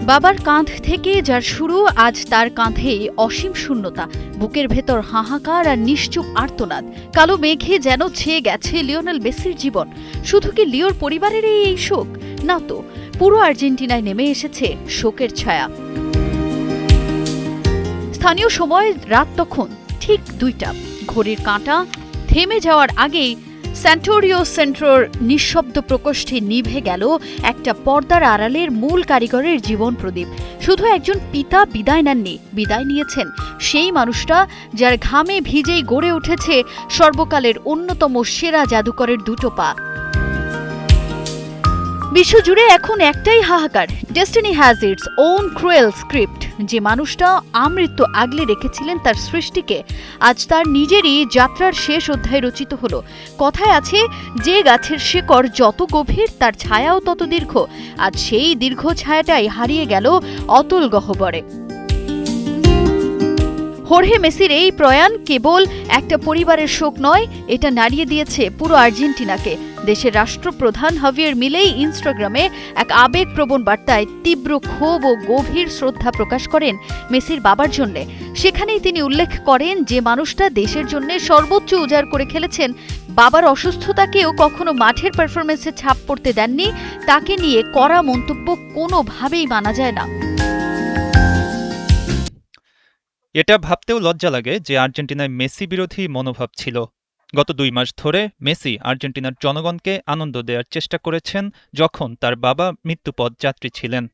বাবার কাঁধ থেকে যার শুরু, আজ তার কাঁধেই অসীম শূন্যতা, বুকের ভেতর হাহাকার আর নিশ্চুপ আর্তনাদ। কালো মেঘে যেন ছেয়ে গেছে লিওনেল মেসির জীবন। শুধু কি লিওর পরিবারেরই এই শোক? না তো, পুরো আর্জেন্টিনায় নেমে এসেছে শোকের ছায়া। স্থানীয় সময় রাত তখন ঠিক 2টা। ঘড়ির কাঁটা থেমে যাওয়ার আগেই স্যান্টোরিও সেন্ট্রোর নিঃশব্দ প্রকোষ্ঠে নিভে গেল একটা পর্দার আড়ালের মূল কারিগরের জীবন প্রদীপ। শুধু একজন পিতা বিদায় নেননি, বিদায় নিয়েছেন সেই মানুষটা যার ঘামে ভিজেই গড়ে উঠেছে সর্বকালের অন্যতম সেরা জাদুকরের দুটো পা। বিশ্বজুড়ে এখন একটাই হাহাকার, destiny has its own cruel script. যে মানুষটা আমৃত্যু আগলে রেখেছিলেন তার সৃষ্টিকে, আজ তার নিজেরই যাত্রার শেষ অধ্যায় রচিত হলো। কথায় আছে, যে গাছের শিকড় যত গভীর তার ছায়াও তত দীর্ঘ। আজ সেই দীর্ঘ ছায়াটাই হারিয়ে গেল অতল গহ্বরে। হোর্হে মেসির এই প্রয়াণ কেবল একটা পরিবারের শোক নয়, এটা নাড়িয়ে দিয়েছে পুরো আর্জেন্টিনাকে। দেশের রাষ্ট্রপ্রধান হাভিয়ের মিলেই ইনস্টাগ্রামে এক আবেগপ্রবণ বার্তায় তীব্র ক্ষোভ ও গভীর শ্রদ্ধা প্রকাশ করেন মেসির বাবার জন্যে। সেখানেই তিনি উল্লেখ করেন, যে মানুষটা দেশের জন্য সর্বোচ্চ উজাড় করে খেলেছেন, বাবার অসুস্থতাকেও কখনো মাঠের পারফরমেন্সে ছাপ পড়তে দেননি, তাকে নিয়ে করা মন্তব্য কোনোভাবেই মানা যায় না। এটা ভাবতেও লজ্জা লাগে যে আর্জেন্টিনায় মেসি বিরোধী মনোভাব ছিল। গত 2 মাস ধরে মেসি আর্জেন্টিনার জনগণকে আনন্দ দেওয়ার চেষ্টা করেছেন যখন তার বাবা মৃত্যুপথ যাত্রী ছিলেন।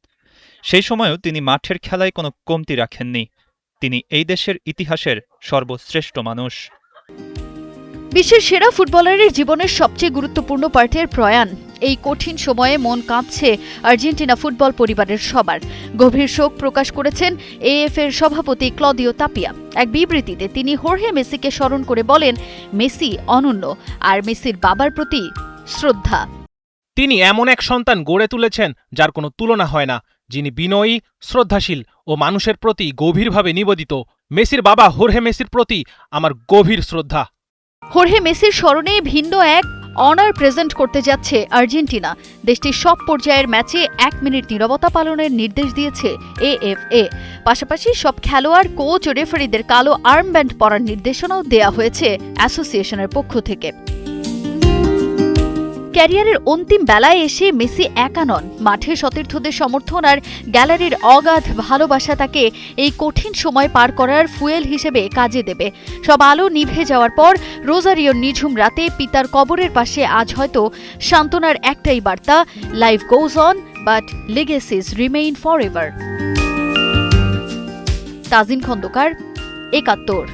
সেই সময়ও তিনি মাঠের খেলায় কোনো কমতি রাখেননি। তিনি এই দেশের ইতিহাসের সর্বশ্রেষ্ঠ মানুষ। বিশ্বের সেরা ফুটবলারের জীবনের সবচেয়ে গুরুত্বপূর্ণ পার্টের প্রয়াণ। এই কঠিন সময়ে মন কাঁপছে আর্জেন্টিনা ফুটবল পরিবারের সবার। গভীর শোক প্রকাশ করেছেন এএফ এর সভাপতি ক্লদিও তাপিয়া। এক বিবৃতিতে তিনি হোর্হে মেসিকে স্মরণ করে বলেন, মেসি অনন্য, আর মেসির বাবার প্রতি শ্রদ্ধা। তিনি এমন এক সন্তান গড়ে তুলেছেন যার কোনো তুলনা হয় না, যিনি বিনয়ী, শ্রদ্ধাশীল ও মানুষের প্রতি গভীরভাবে নিবেদিত। মেসির বাবা হোর্হে মেসির প্রতি আমার গভীর শ্রদ্ধা। হোর্হে মেসির স্মরণে ভিন্ন এক অনার প্রেজেন্ট করতে যাচ্ছে আর্জেন্টিনা। দেশটির সব পর্যায়ের ম্যাচে 1 মিনিট নীরবতা পালনের নির্দেশ দিয়েছে এএফএ। পাশাপাশি সব খেলোয়াড়, কোচ ও রেফারিদের কালো আর্মব্যান্ড পরার নির্দেশনাও দেয়া হয়েছে অ্যাসোসিয়েশনের পক্ষ থেকে। ক্যারিয়ারের অন্তিম বেলায় এসে মেসি একা নন। মাঠে সতীর্থদের সমর্থন আর গ্যালারির অগাধ ভালোবাসা তাকে এই কঠিন সময় পার করার ফুয়েল হিসেবে কাজে দেবে। সব আলো নিভে যাওয়ার পর রোজারিওর নিঝুম রাতে পিতার কবরের পাশে আজ হয়তো সান্ত্বনার একটাই বার্তা, life goes on but legacies remain forever. Tajin Khandakar, 71।